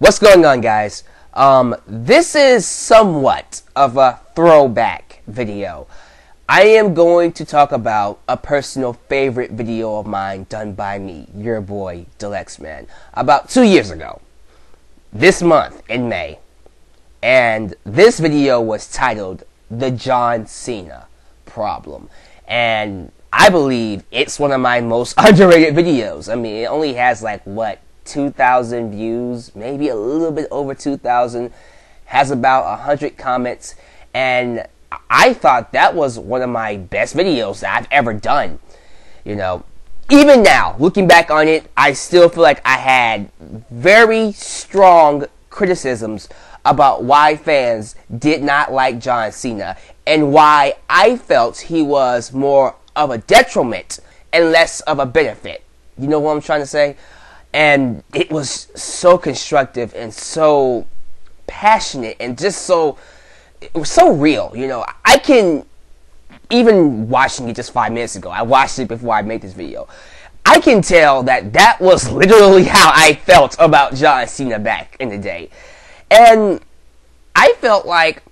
What's going on, guys? This is somewhat of a throwback video. I am going to talk about a personal favorite video of mine done by me, your boy, Alyx, man, about 2 years ago, this month in May. And this video was titled, The John Cena Problem. And I believe it's one of my most underrated videos. I mean, it only has like, 2,000 views, maybe a little bit over 2,000, has about 100 comments, and I thought that was one of my best videos that I've ever done. You know, even now, looking back on it, I still feel like I had very strong criticisms about why fans did not like John Cena and why I felt he was more of a detriment and less of a benefit. You know what I'm trying to say? And it was so constructive and so passionate and just it was so real, you know. I can, even watching it just 5 minutes ago, I watched it before I made this video, I can tell that that was literally how I felt about John Cena back in the day. And I felt like,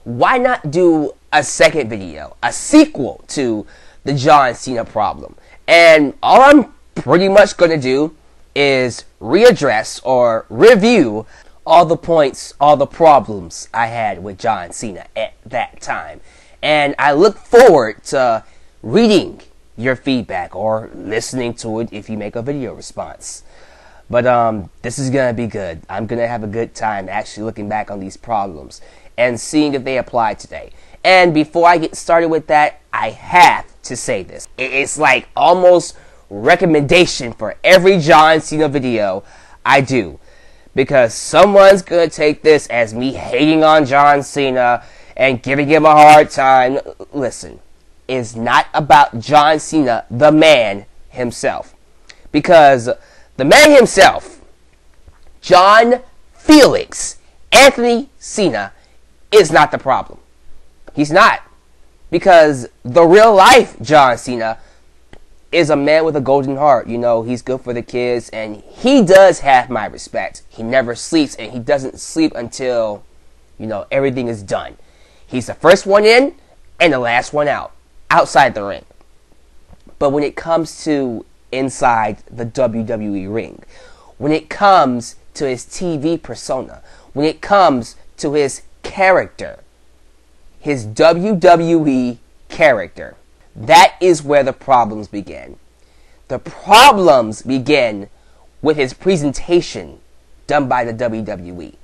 why not do a second video, a sequel to the John Cena Problem? And all I'm pretty much going to do is readdress or review all the points, all the problems I had with John Cena at that time. And I look forward to reading your feedback or listening to it if you make a video response. But this is going to be good. I'm going to have a good time actually looking back on these problems and seeing if they apply today. And before I get started with that, I have to say this. It's like almost recommendation for every John Cena video I do, because someone's gonna take this as me hating on John Cena and giving him a hard time. Listen, it's not about John Cena, the man himself, because the man himself, John Felix Anthony Cena, is not the problem. He's not, because the real life John Cena is a man with a golden heart. You know, he's good for the kids, and he does have my respect. He never sleeps, and he doesn't sleep until, you know, everything is done. He's the first one in and the last one out, outside the ring. But when it comes to inside the WWE ring, when it comes to his TV persona, when it comes to his character, his WWE character, that is where the problems begin. The problems begin with his presentation done by the WWE.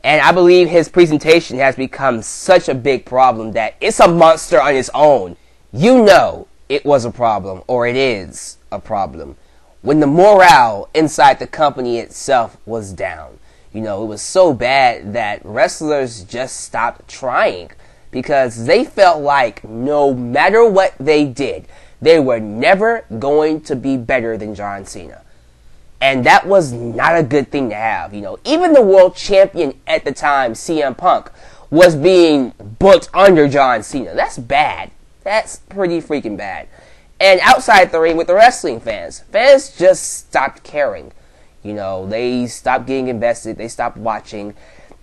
And I believe his presentation has become such a big problem that it's a monster on its own. You know it was a problem, or it is a problem, when the morale inside the company itself was down. You know, it was so bad that wrestlers just stopped trying, because they felt like no matter what they did, they were never going to be better than John Cena. And that was not a good thing to have. You know, even the world champion at the time, CM Punk, was being booked under John Cena. That's bad. That's pretty freaking bad. And outside the ring with the wrestling fans just stopped caring. You know, they stopped getting invested. They stopped watching.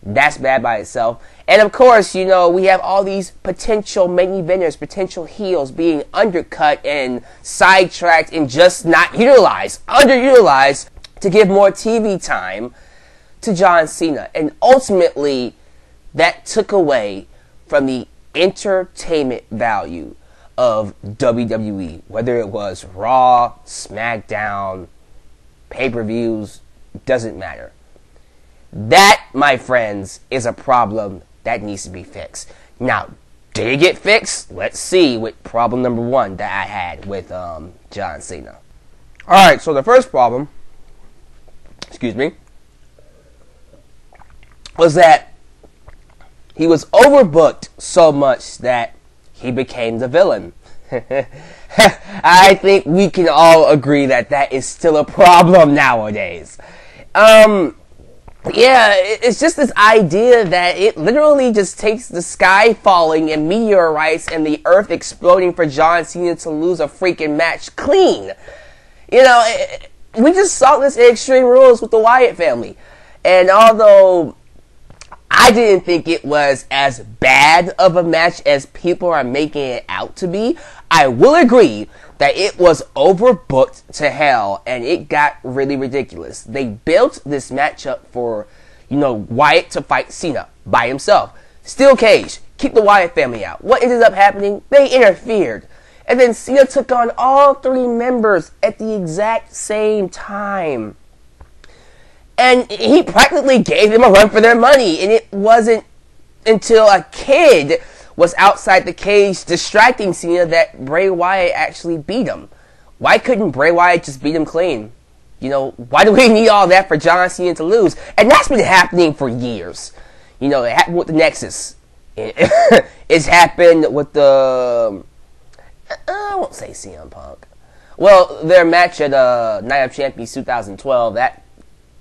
That's bad by itself. And of course, you know, we have all these potential main eventers, potential heels being undercut and sidetracked and just not underutilized to give more TV time to John Cena. And ultimately, that took away from the entertainment value of WWE, whether it was Raw, SmackDown, pay-per-views, doesn't matter. That, my friends, is a problem that needs to be fixed. Now, did it get fixed? Let's see with problem number one that I had with John Cena. Alright, so the first problem, was that he was overbooked so much that he became the villain. I think we can all agree that that is still a problem nowadays. Yeah, it's just this idea that it literally just takes the sky falling and meteorites and the earth exploding for John Cena to lose a freaking match clean. You know, we just saw this in Extreme Rules with the Wyatt family. And although I didn't think it was as bad of a match as people are making it out to be, I will agree that it was overbooked to hell and it got really ridiculous. They built this matchup for, Wyatt to fight Cena by himself. Steel cage, keep the Wyatt family out. What ended up happening? They interfered. And then Cena took on all three members at the exact same time. And he practically gave them a run for their money. And it wasn't until a kid was outside the cage distracting Cena that Bray Wyatt actually beat him. Why couldn't Bray Wyatt just beat him clean? Why do we need all that for John Cena to lose? And that's been happening for years. It happened with the Nexus. It's happened with the... I won't say CM Punk. Well, their match at Night of Champions 2012, that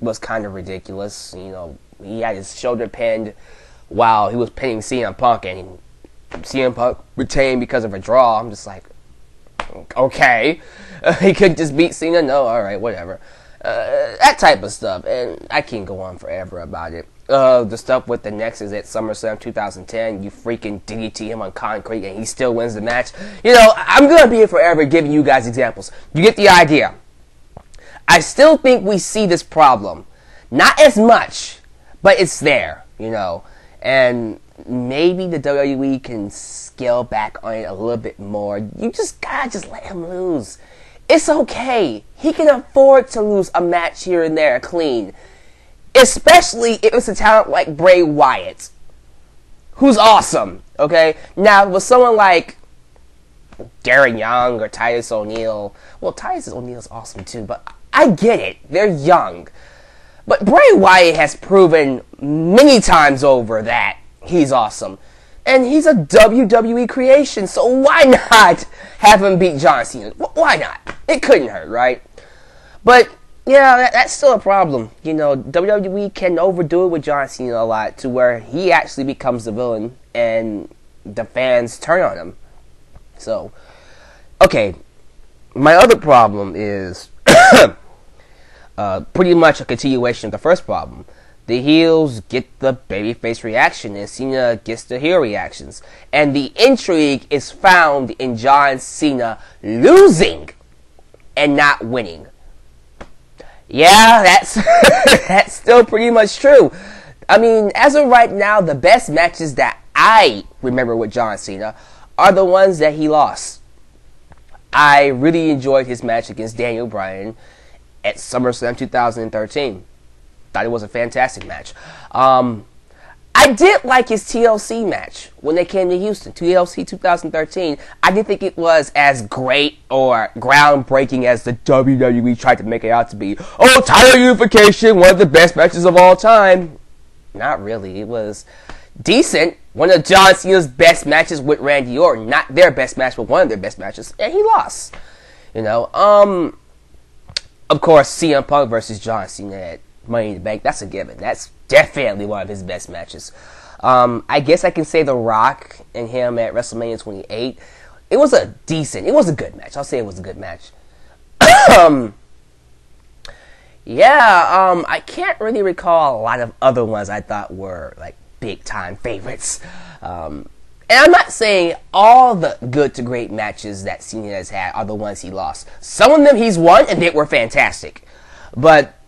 was kind of ridiculous. He had his shoulder pinned while he was pinning CM Punk, and CM Punk retained because of a draw. I'm just like, okay. He could just beat Cena? No, alright, whatever. That type of stuff, and I can go on forever about it. The stuff with the Nexus at SummerSlam 2010, you freaking DDT him on concrete and he still wins the match. I'm going to be here forever giving you guys examples. You get the idea. I still think we see this problem. Not as much, but it's there, and maybe the WWE can scale back on it a little bit more. You just gotta let him lose. It's okay. He can afford to lose a match here and there clean. Especially if it's a talent like Bray Wyatt, who's awesome, okay? Now, with someone like Darren Young or Titus O'Neil, well, Titus O'Neil's awesome too, but I get it. They're young. But Bray Wyatt has proven many times over that he's awesome. And he's a WWE creation, so why not have him beat John Cena? Why not? It couldn't hurt, right? But, yeah, that's still a problem. WWE can overdo it with John Cena a lot to where he actually becomes the villain and the fans turn on him. So, okay, my other problem is pretty much a continuation of the first problem. The heels get the babyface reaction and Cena gets the heel reactions. And the intrigue is found in John Cena losing and not winning. Yeah, that's still pretty much true. I mean, as of right now, the best matches that I remember with John Cena are the ones that he lost. I really enjoyed his match against Daniel Bryan at SummerSlam 2013. Thought it was a fantastic match. I did like his TLC match when they came to Houston, TLC 2013. I didn't think it was as great or groundbreaking as the WWE tried to make it out to be. Oh, title unification, one of the best matches of all time. Not really. It was decent. One of John Cena's best matches with Randy Orton. Not their best match, but one of their best matches. And he lost. Of course, CM Punk versus John Cena at Money in the Bank, that's a given. That's definitely one of his best matches. I guess I can say The Rock and him at WrestleMania 28. It was a good match. I'll say it was a good match. I can't really recall a lot of other ones I thought were like big time favorites. And I'm not saying all the good to great matches that Cena has had are the ones he lost. Some of them he's won and they were fantastic. But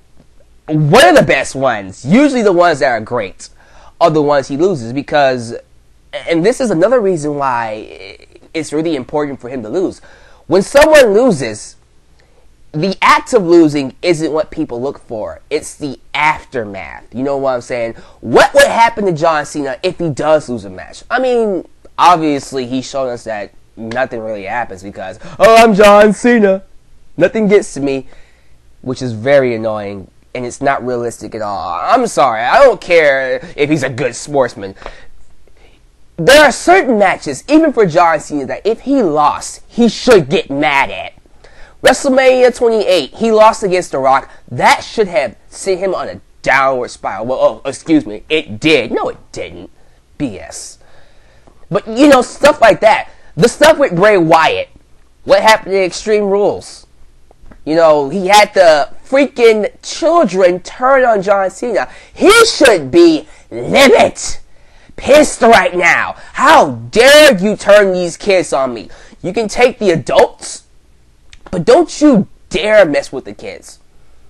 one of the best ones, usually the ones that are great, are the ones he loses because, and this is another reason why it's really important for him to lose. When someone loses, the act of losing isn't what people look for. It's the aftermath. You know what I'm saying? What would happen to John Cena if he does lose a match? I mean, obviously he's shown us that nothing really happens because, oh, I'm John Cena. Nothing gets to me, which is very annoying. And it's not realistic at all. I'm sorry. I don't care if he's a good sportsman. There are certain matches, even for John Cena, that if he lost, he should get mad at. WrestleMania 28, he lost against The Rock. That should have sent him on a downward spiral. Well, excuse me. It did. No, it didn't. BS. But, stuff like that. The stuff with Bray Wyatt. What happened in Extreme Rules? You know, he had the freaking children turn on John Cena. He should be livid. Pissed right now. How dare you turn these kids on me? You can take the adults, but don't you dare mess with the kids.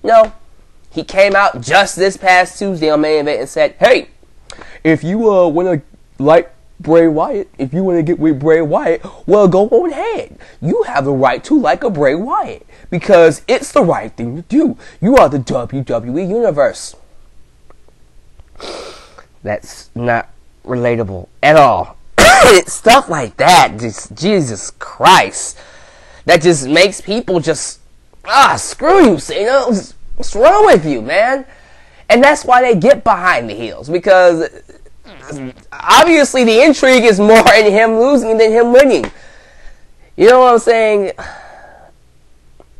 No. He came out just this past Tuesday on Main Event and said, hey, if you want to like Bray Wyatt, if you want to get with Bray Wyatt, well, go on ahead. You have the right to like a Bray Wyatt because it's the right thing to do. You are the WWE Universe. That's not relatable at all. Stuff like that, just Jesus Christ. That just makes people just, screw you, Cena. What's wrong with you, man? And that's why they get behind the heels, because obviously the intrigue is more in him losing than him winning. You know what I'm saying?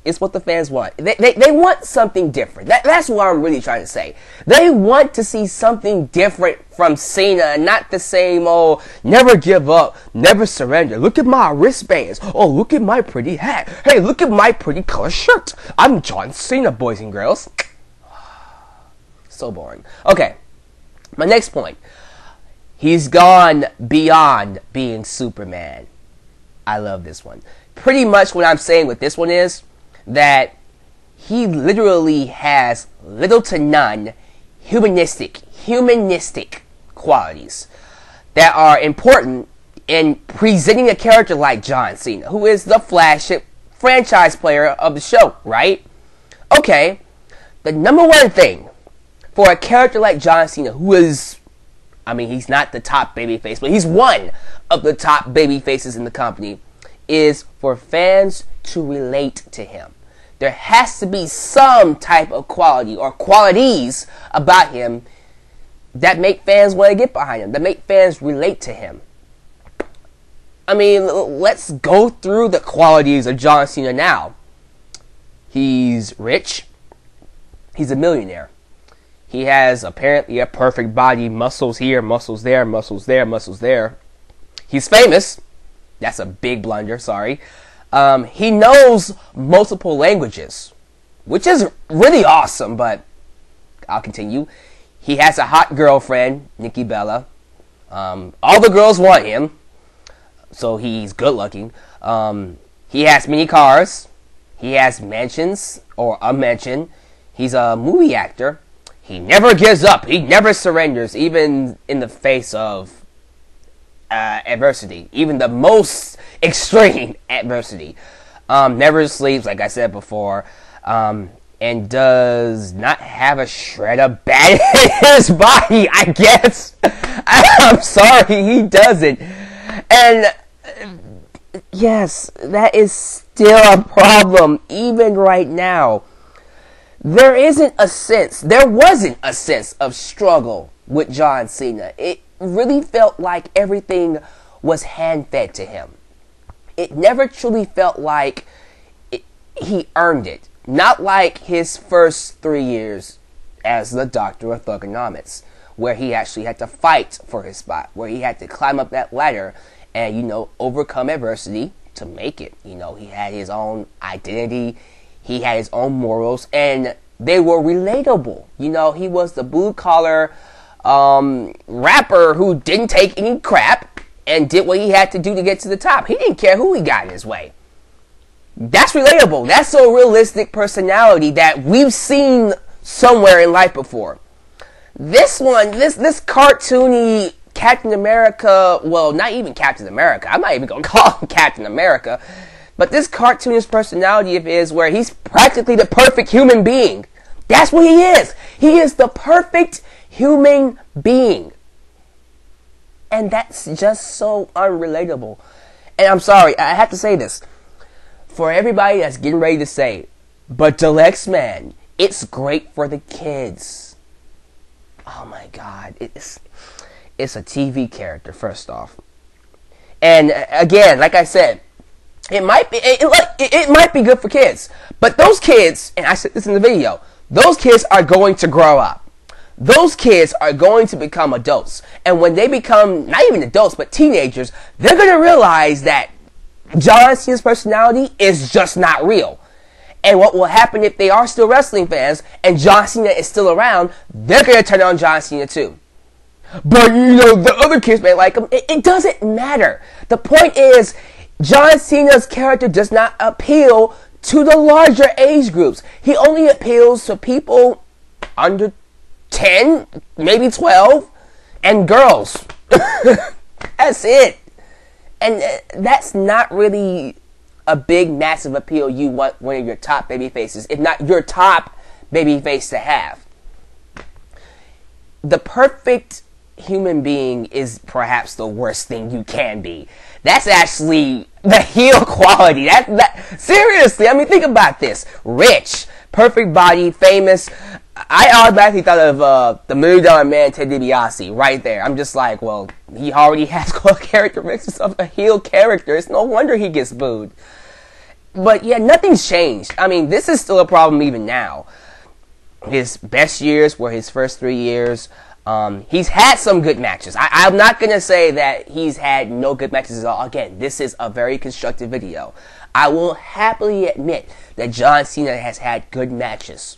It's what the fans want. They want something different. That's what I'm really trying to say. They want to see something different from Cena, and not the same old never give up, never surrender. Look at my wristbands. Oh, look at my pretty hat. Hey, look at my pretty color shirt. I'm John Cena, boys and girls. So boring. Okay, my next point. He's gone beyond being Superman. I love this one. Pretty much what I'm saying with this one is that he literally has little to none humanistic qualities that are important in presenting a character like John Cena, who is the flagship franchise player of the show, right? Okay, the number one thing for a character like John Cena, who is, I mean, he's not the top babyface, but he's one of the top babyfaces in the company, is for fans to relate to him. There has to be some type of quality or qualities about him that make fans want to get behind him, that make fans relate to him. I mean, let's go through the qualities of John Cena now. He's rich. He's a millionaire. He has apparently a perfect body, muscles here, muscles there, muscles there, muscles there. He's famous. That's a big blunder, sorry. He knows multiple languages, which is really awesome, but I'll continue. He has a hot girlfriend, Nikki Bella. All the girls want him, so he's good looking. He has many cars. He has mansions, or a mansion. He's a movie actor. He never gives up. He never surrenders, even in the face of adversity, even the most extreme adversity. Never sleeps, like I said before, and does not have a shred of bad in his body, I guess. I'm sorry, he doesn't. And yes, that is still a problem, even right now. There wasn't a sense of struggle with John Cena. It really felt like everything was hand-fed to him. It never truly felt like he earned it. Not like his first 3 years as the Doctor of Thugonomics, where he actually had to fight for his spot, where he had to climb up that ladder and, you know, overcome adversity to make it. You know, he had his own identity, he had his own morals, and they were relatable. You know, he was the blue-collar rapper who didn't take any crap and did what he had to do to get to the top. He didn't care who he got in his way. That's relatable. That's a realistic personality that we've seen somewhere in life before. This one, this cartoony Captain America, well, not even Captain America. I'm not even going to call him Captain America. But this cartoonish personality of his, where he's practically the perfect human being. That's what he is. He is the perfect human being. And that's just so unrelatable. And I'm sorry, I have to say this. For everybody that's getting ready to say, but Alyx, man, it's great for the kids. Oh my God, it's a TV character, first off. And again, like I said, it might be good for kids. But those kids, and I said this in the video, those kids are going to grow up. Those kids are going to become adults. And when they become, not even adults, but teenagers, they're going to realize that John Cena's personality is just not real. And what will happen if they are still wrestling fans and John Cena is still around, they're going to turn on John Cena too. But, the other kids may like him. It doesn't matter. The point is, John Cena's character does not appeal to the larger age groups. He only appeals to people under 10, maybe 12, and girls. That's it. And that's not really a big, massive appeal you want one of your top baby faces, if not your top baby face to have. The perfect human being is perhaps the worst thing you can be. That's actually the heel quality. Seriously, I mean, think about this. Rich, perfect body, famous. I automatically thought of the $1 Million Man, Ted DiBiase, right there. I'm just like, well, he already has characteristics of a heel character. It's no wonder he gets booed. But yeah, nothing's changed. I mean, this is still a problem even now. His best years were his first 3 years. He's had some good matches. I'm not going to say that he's had no good matches at all. Again, this is a very constructive video. I will happily admit that John Cena has had good matches.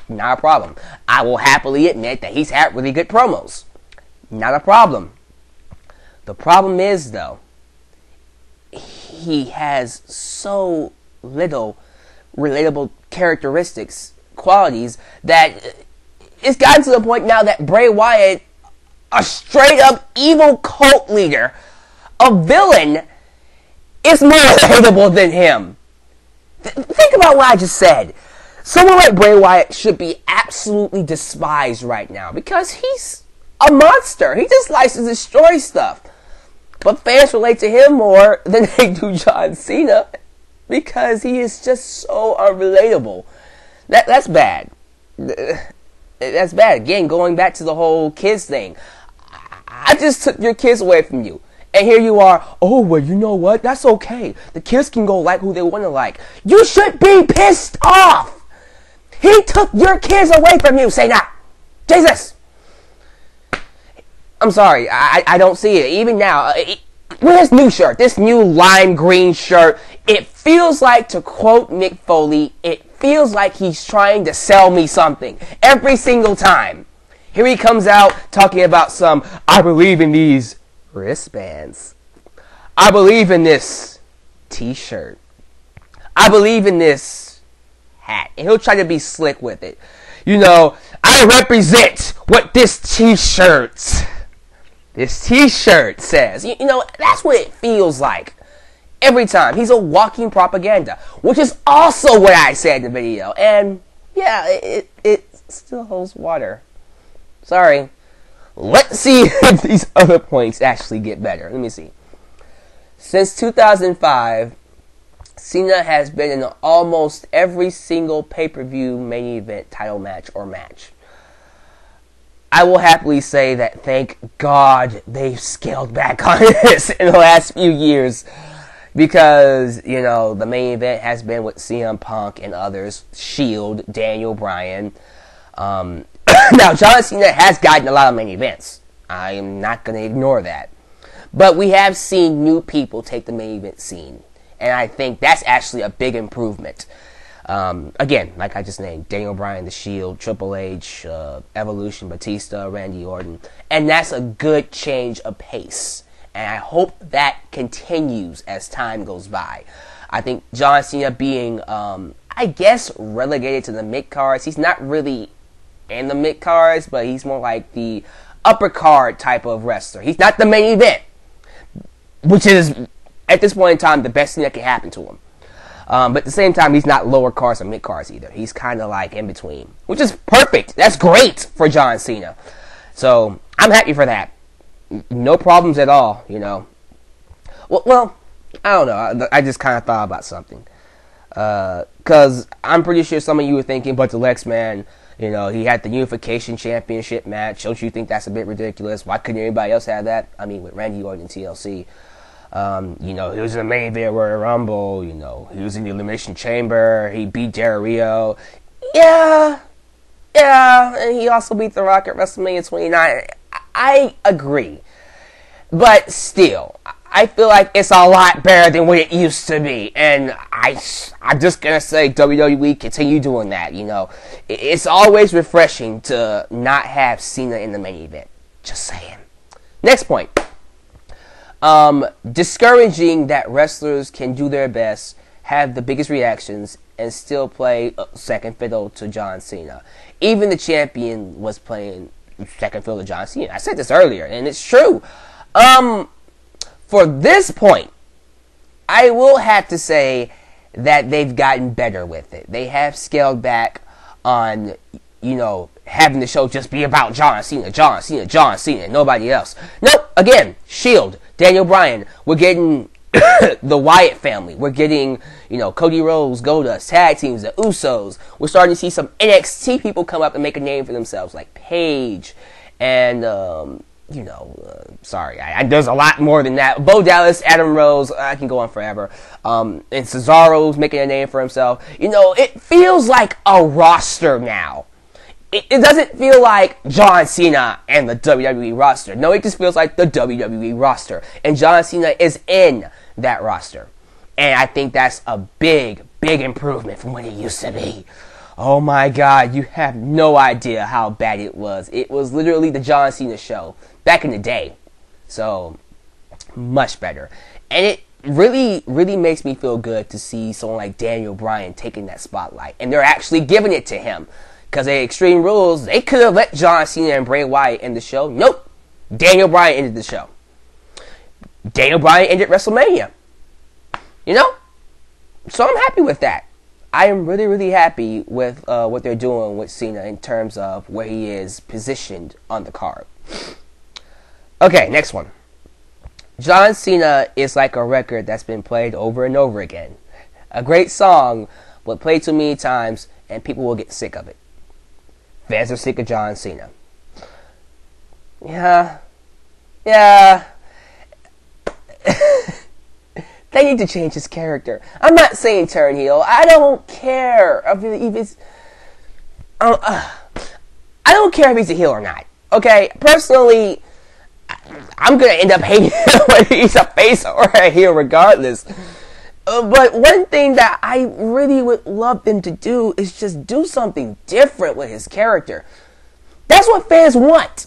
Not a problem. I will happily admit that he's had really good promos. Not a problem. The problem is, though, he has so little relatable characteristics, qualities, that it's gotten to the point now that Bray Wyatt, a straight-up evil cult leader, a villain, is more relatable than him. Think about what I just said. Someone like Bray Wyatt should be absolutely despised right now because he's a monster. He just likes to destroy stuff. But fans relate to him more than they do John Cena because he is just so unrelatable. That's bad. That's bad. Again, going back to the whole kids thing. I just took your kids away from you. And here you are, oh, well, you know what? That's okay. The kids can go like who they want to like. You should be pissed off. He took your kids away from you. Say now. Jesus. I'm sorry. I don't see it. Even now, with this new shirt, this new lime green shirt, it feels like, to quote Mick Foley, it feels like he's trying to sell me something every single time. Here he comes out talking about I believe in these wristbands. I believe in this t-shirt. I believe in this hat. And he'll try to be slick with it. I represent what this t-shirt says. That's what it feels like. Every time. He's a walking propaganda. Which is also what I said in the video. And, yeah, it still holds water. Sorry. Let's see if these other points actually get better. Let me see. Since 2005, Cena has been in almost every single pay-per-view main event title match or match. I will happily say that thank God they've scaled back on this in the last few years. Because, the main event has been with CM Punk and others. Shield, Daniel Bryan. Now, John Cena has gotten a lot of main events. I am not going to ignore that. But we have seen new people take the main event scene. And I think that's actually a big improvement. Again, like I just named, Daniel Bryan, The Shield, Triple H, Evolution, Batista, Randy Orton. And that's a good change of pace. And I hope that continues as time goes by. I think John Cena being, I guess, relegated to the mid-cards. He's not really in the mid-cards, but he's more like the upper-card type of wrestler. He's not the main event, which is, at this point in time, the best thing that can happen to him. But at the same time, he's not lower cards or mid cards either. He's kind of like in between, which is perfect. That's great for John Cena. So I'm happy for that. No problems at all, Well, I don't know. I just kind of thought about something. Because I'm pretty sure some of you were thinking, but the Lex man, he had the Unification Championship match. Don't you think that's a bit ridiculous? Why couldn't anybody else have that? I mean, with Randy Orton and TLC. He was in the main event Royal Rumble, he was in the Elimination Chamber, he beat Del Rio. Yeah, and he also beat The Rock at WrestleMania 29. I agree. But still, I feel like it's a lot better than what it used to be, and I'm just gonna say WWE continue doing that. You know, it's always refreshing to not have Cena in the main event. Just saying. Next point. Discouraging that wrestlers can do their best, have the biggest reactions, and still play second fiddle to John Cena. Even the champion was playing second fiddle to John Cena. I said this earlier, and it's true. For this point, I will have to say that they've gotten better with it. They have scaled back on, you know, having the show just be about John Cena, John Cena, John Cena, nobody else. Nope, again, Shield, Daniel Bryan. We're getting the Wyatt family. We're getting, you know, Cody Rhodes, Goldust, tag teams, the Usos. We're starting to see some NXT people come up and make a name for themselves, like Paige and, you know, sorry, there's a lot more than that. Bo Dallas, Adam Rose, I can go on forever. And Cesaro's making a name for himself. You know, it feels like a roster now. It doesn't feel like John Cena and the WWE roster. No, it just feels like the WWE roster. And John Cena is in that roster. And I think that's a big, big improvement from what it used to be. Oh my God, you have no idea how bad it was. It was literally the John Cena show back in the day. So, much better. And it really, really makes me feel good to see someone like Daniel Bryan taking that spotlight. And they're actually giving it to him. Because at Extreme Rules, they could have let John Cena and Bray Wyatt end the show. Nope. Daniel Bryan ended the show. Daniel Bryan ended WrestleMania. You know? So I'm happy with that. I am really, really happy with what they're doing with Cena in terms of where he is positioned on the card. Okay, next one. John Cena is like a record that's been played over and over again. A great song, but played too many times, and people will get sick of it. Fans are sick of John Cena. Yeah. They need to change his character. I'm not saying turn heel. I don't care if it's... I don't care if he's a heel or not. Okay? Personally, I'm going to end up hating him whether he's a face or a heel regardless. But one thing that I really would love them to do is just do something different with his character. That's what fans want.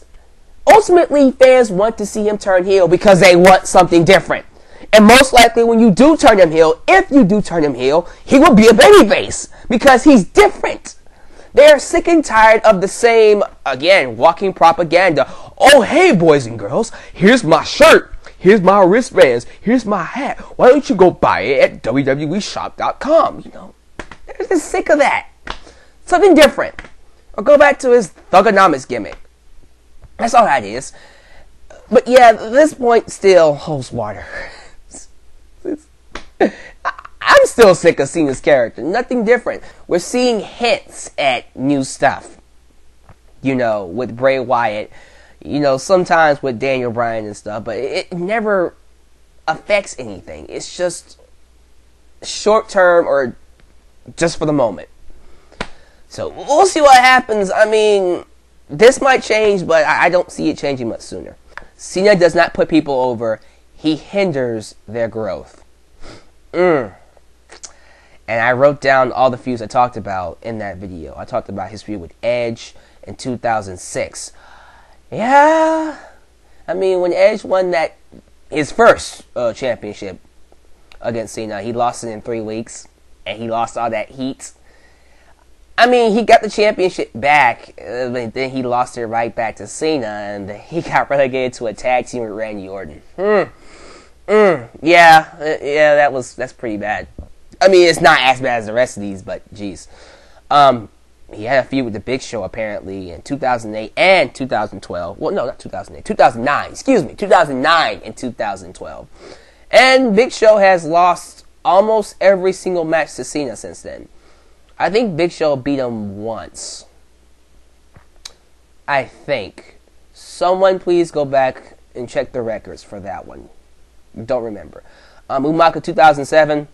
Ultimately, fans want to see him turn heel because they want something different. And most likely when you do turn him heel, if you do turn him heel, he will be a babyface because he's different. They're sick and tired of the same, again, walking propaganda. Oh, hey, boys and girls, here's my shirt. Here's my wristbands. Here's my hat. Why don't you go buy it at www.shop.com? You know, they're just sick of that. Something different. Or go back to his Thugonomics gimmick. That's all that is. But yeah, this point still holds water. I'm still sick of seeing his character. Nothing different. We're seeing hints at new stuff. You know, with Bray Wyatt. You know, sometimes with Daniel Bryan and stuff. But it never affects anything. It's just short term or just for the moment. So we'll see what happens. I mean, this might change, but I don't see it changing much sooner. Cena does not put people over. He hinders their growth. And I wrote down all the feuds I talked about in that video. I talked about his feud with Edge in 2006. Yeah. I mean, when Edge won his first championship against Cena, he lost it in 3 weeks. And he lost all that heat. I mean, he got the championship back, but then he lost it right back to Cena, and he got relegated to a tag team with Randy Orton. Yeah, that's pretty bad. I mean, it's not as bad as the rest of these, but jeez. He had a feud with the Big Show apparently in 2008 and 2012. Well, no, not 2008, 2009. Excuse me, 2009 and 2012. And Big Show has lost almost every single match to Cena since then. I think Big Show beat him once. I think. Someone please go back and check the records for that one. Don't remember. Umaga 2007.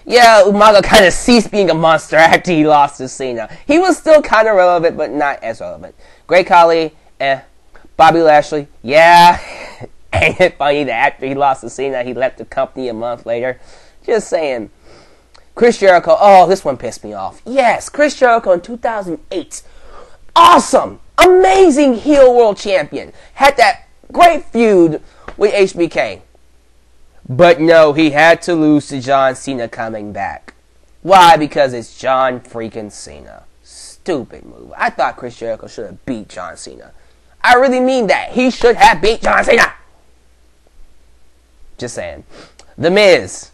Yeah, Umaga kind of ceased being a monster after he lost to Cena. He was still kind of relevant, but not as relevant. Great Khali, Bobby Lashley, yeah. Ain't it funny that after he lost to Cena, he left the company a month later? Just saying. Chris Jericho, oh, this one pissed me off. Yes, Chris Jericho in 2008. Awesome! Amazing heel world champion. Had that great feud with HBK. But no, he had to lose to John Cena coming back. Why? Because it's John freaking Cena. Stupid move. I thought Chris Jericho should have beat John Cena. I really mean that. He should have beat John Cena. Just saying. The Miz.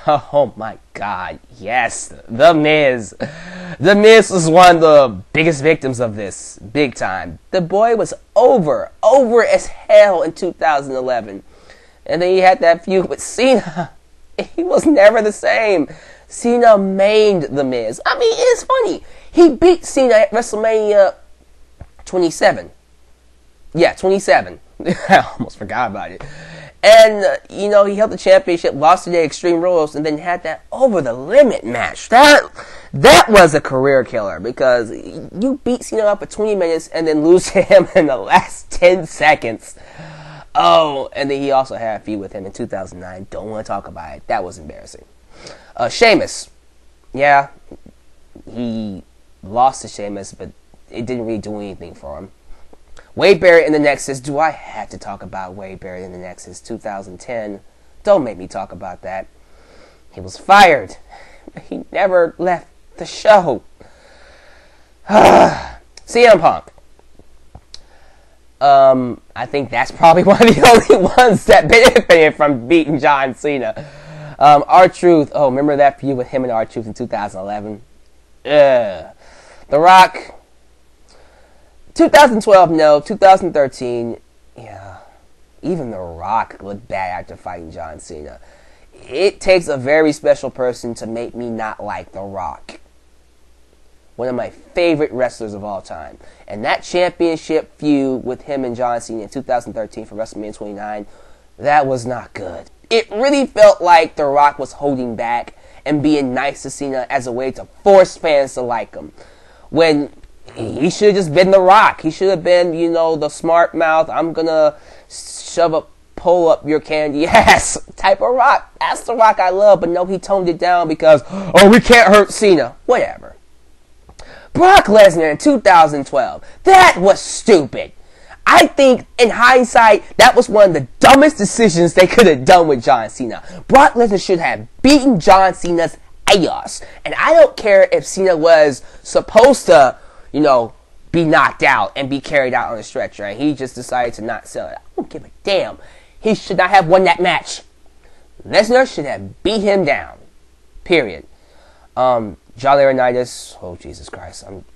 Oh my God. Yes. The Miz. The Miz was one of the biggest victims of this. Big time. The boy was over as hell in 2011. And then he had that feud with Cena. He was never the same. Cena maimed The Miz. I mean, it's funny. He beat Cena at WrestleMania 27. Yeah, 27. I almost forgot about it. And, he held the championship, lost to the Extreme Rules, and then had that over-the-limit match. That was a career killer, because you beat Cena up for 20 minutes and then lose to him in the last 10 seconds. Oh, and then he also had a feud with him in 2009. Don't want to talk about it. That was embarrassing. Sheamus. Yeah, he lost to Sheamus, but it didn't really do anything for him. Wade Barrett in the Nexus. Do I have to talk about Wade Barrett in the Nexus 2010? Don't make me talk about that. He was fired. He never left the show. CM Punk. I think that's probably one of the only ones that benefited from beating John Cena. R-Truth. Oh, remember that feud with him and R-Truth in 2011? The Rock. 2012, no. 2013, yeah. Even The Rock looked bad after fighting John Cena. It takes a very special person to make me not like The Rock. One of my favorite wrestlers of all time. And that championship feud with him and John Cena in 2013 for WrestleMania 29, that was not good. It really felt like The Rock was holding back and being nice to Cena as a way to force fans to like him. When he should have just been The Rock. He should have been, the smart mouth, I'm gonna shove a pole up your candy ass type of Rock. That's the Rock I love, but no, he toned it down because, we can't hurt Cena. Whatever. Brock Lesnar in 2012. That was stupid. I think, in hindsight, that was one of the dumbest decisions they could have done with John Cena. Brock Lesnar should have beaten John Cena's ass. And I don't care if Cena was supposed to, be knocked out and be carried out on a stretcher. And he just decided to not sell it. I don't give a damn. He should not have won that match. Lesnar should have beat him down. Period. John Laurinaitis. Oh, Jesus Christ. I'm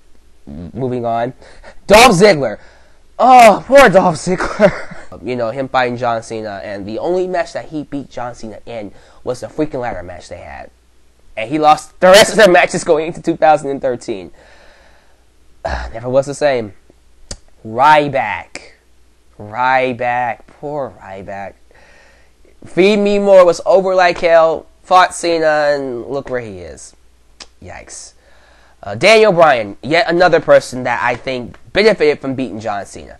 moving on. Dolph Ziggler. Oh, poor Dolph Ziggler. Him fighting John Cena. And the only match that he beat John Cena in was the freaking ladder match they had. And he lost the rest of the matches going into 2013. Never was the same. Ryback. Poor Ryback. Feed Me More was over like hell. Fought Cena and look where he is. Yikes. Daniel Bryan, yet another person that I think benefited from beating John Cena.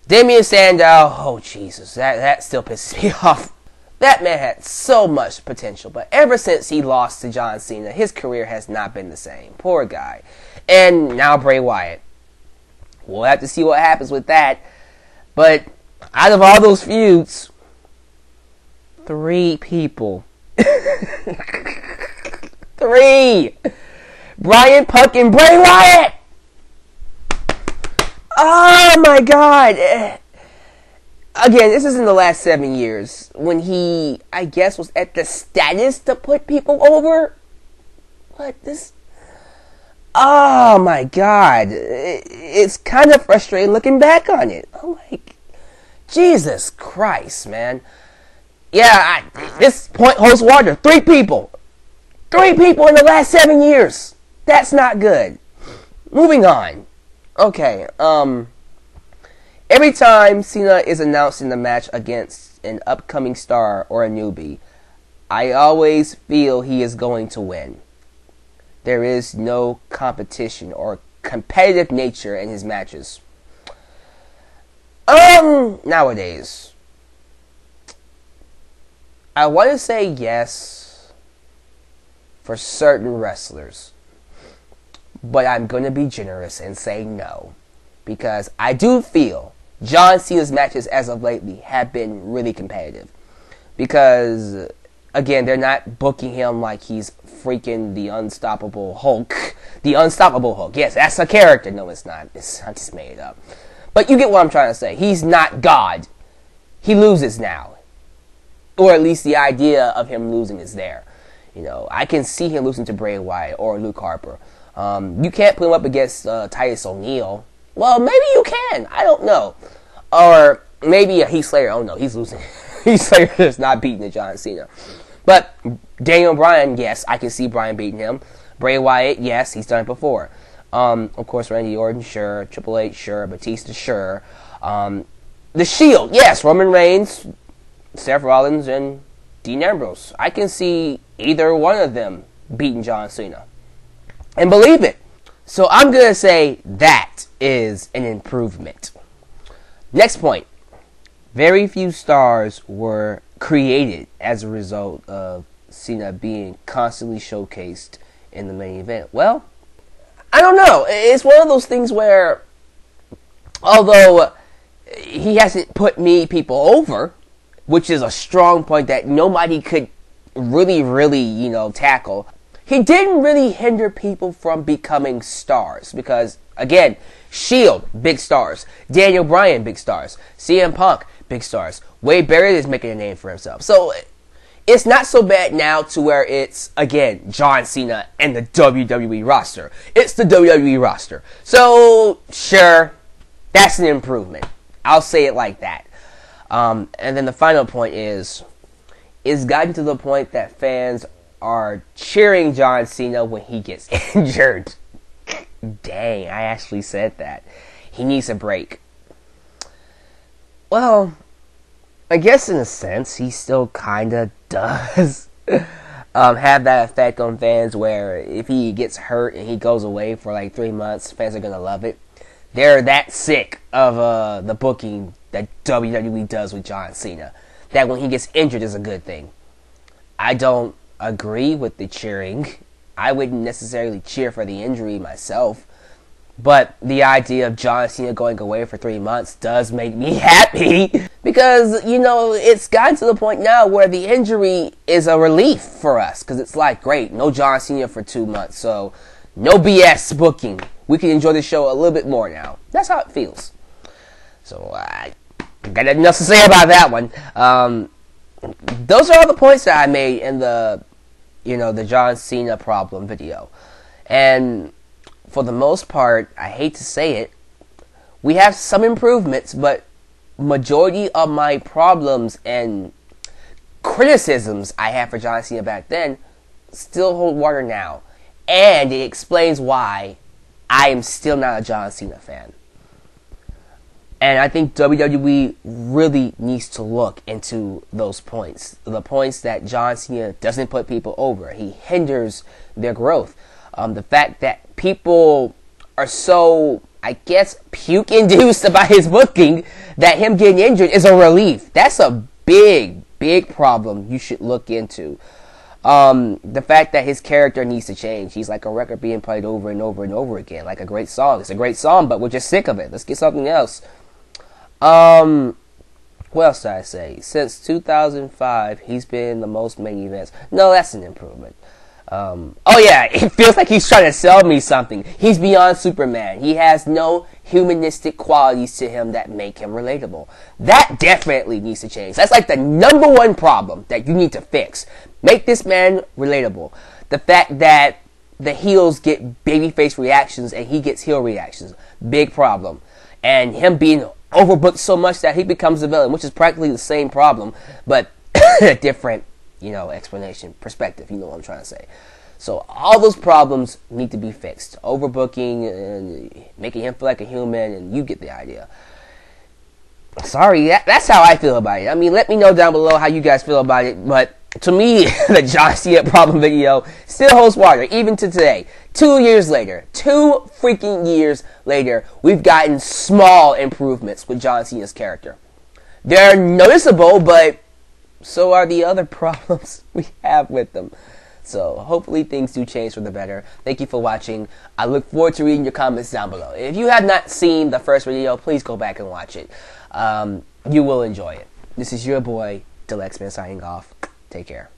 Damian Sandow, oh Jesus, that still pisses me off. That man had so much potential, but ever since he lost to John Cena, his career has not been the same. Poor guy. And now Bray Wyatt. We'll have to see what happens with that. But out of all those feuds, 3 people. 3! Bryan, Punk, and Bray Wyatt! Oh my God! Again, this is in the last 7 years, when he, I guess, was at the status to put people over. What, this? Oh my God. It's kind of frustrating looking back on it. I'm like, Jesus Christ, man. Yeah, this point holds water. 3 people. 3 people in the last 7 years. That's not good. Moving on. Okay, every time Cena is announced in the match against an upcoming star or a newbie, I always feel he is going to win. There is no competition or competitive nature in his matches. Nowadays. I want to say yes for certain wrestlers, but I'm going to be generous and say no, because I do feel John Cena's matches as of lately have been really competitive, because again, they're not booking him like he's freaking the Unstoppable Hulk. The Unstoppable Hulk. Yes, that's a character. No, it's not. I just made it up. But you get what I'm trying to say. He's not God. He loses now. Or at least the idea of him losing is there. You know, I can see him losing to Bray Wyatt or Luke Harper. You can't put him up against Titus O'Neil. Well, maybe you can. I don't know. Or maybe a Heath Slater. Oh, no, he's losing. Heath Slater is not beating the John Cena. But Daniel Bryan, yes, I can see Bryan beating him. Bray Wyatt, yes, he's done it before. Of course, Randy Orton, sure. Triple H, sure. Batista, sure. The Shield, yes. Roman Reigns, Seth Rollins, and Dean Ambrose. I can see either one of them beating John Cena. And believe it. So I'm going to say that is an improvement. Next point. Very few stars were created as a result of Cena being constantly showcased in the main event. Well, I don't know. It's one of those things where, although he hasn't put people over, which is a strong point that nobody could really, tackle, he didn't really hinder people from becoming stars. Because, again, Shield, big stars. Daniel Bryan, big stars. CM Punk, big stars. Wade Barrett is making a name for himself. So, it's not so bad now to where it's, again, John Cena and the WWE roster. It's the WWE roster. So, sure, that's an improvement. I'll say it like that. And then the final point is, it's gotten to the point that fans are cheering John Cena when he gets injured. Dang, I actually said that. He needs a break. Well, I guess in a sense, he still kind of does have that effect on fans where if he gets hurt and he goes away for like 3 months, fans are going to love it. They're that sick of the booking that WWE does with John Cena that when he gets injured is a good thing. I don't agree with the cheering. I wouldn't necessarily cheer for the injury myself. But the idea of John Cena going away for 3 months does make me happy. Because, it's gotten to the point now where the injury is a relief for us. Because it's like, great, no John Cena for 2 months. So, no BS booking. We can enjoy the show a little bit more now. That's how it feels. So, I got nothing else to say about that one. Those are all the points that I made in the John Cena Problem video. And for the most part, I hate to say it, we have some improvements, but majority of my problems and criticisms I had for John Cena back then still hold water now. And it explains why I am still not a John Cena fan. And I think WWE really needs to look into those points. The points that John Cena doesn't put people over. He hinders their growth. The fact that people are so, I guess, puke-induced about his booking that him getting injured is a relief. That's a big problem you should look into. The fact that his character needs to change. He's like a record being played over and over and over again. Like a great song. It's a great song, but we're just sick of it. Let's get something else. What else did I say? Since 2005, he's been in the most main events. No, that's an improvement. Oh yeah, it feels like he's trying to sell me something. He's beyond Superman. He has no humanistic qualities to him that make him relatable. That definitely needs to change. That's like the number one problem that you need to fix. Make this man relatable. The fact that the heels get babyface reactions and he gets heel reactions. Big problem. And him being overbooked so much that he becomes a villain, which is practically the same problem, but a different, explanation, perspective, you know what I'm trying to say. So all those problems need to be fixed. Overbooking and making him feel like a human, and you get the idea. Sorry, that's how I feel about it. I mean, let me know down below how you guys feel about it, but to me, the John Cena Problem video still holds water, even to today. 2 years later, 2 freaking years later, we've gotten small improvements with John Cena's character. They're noticeable, but so are the other problems we have with them. So hopefully things do change for the better. Thank you for watching. I look forward to reading your comments down below. If you have not seen the first video, please go back and watch it. You will enjoy it. This is your boy, Alyx, signing off. Take care.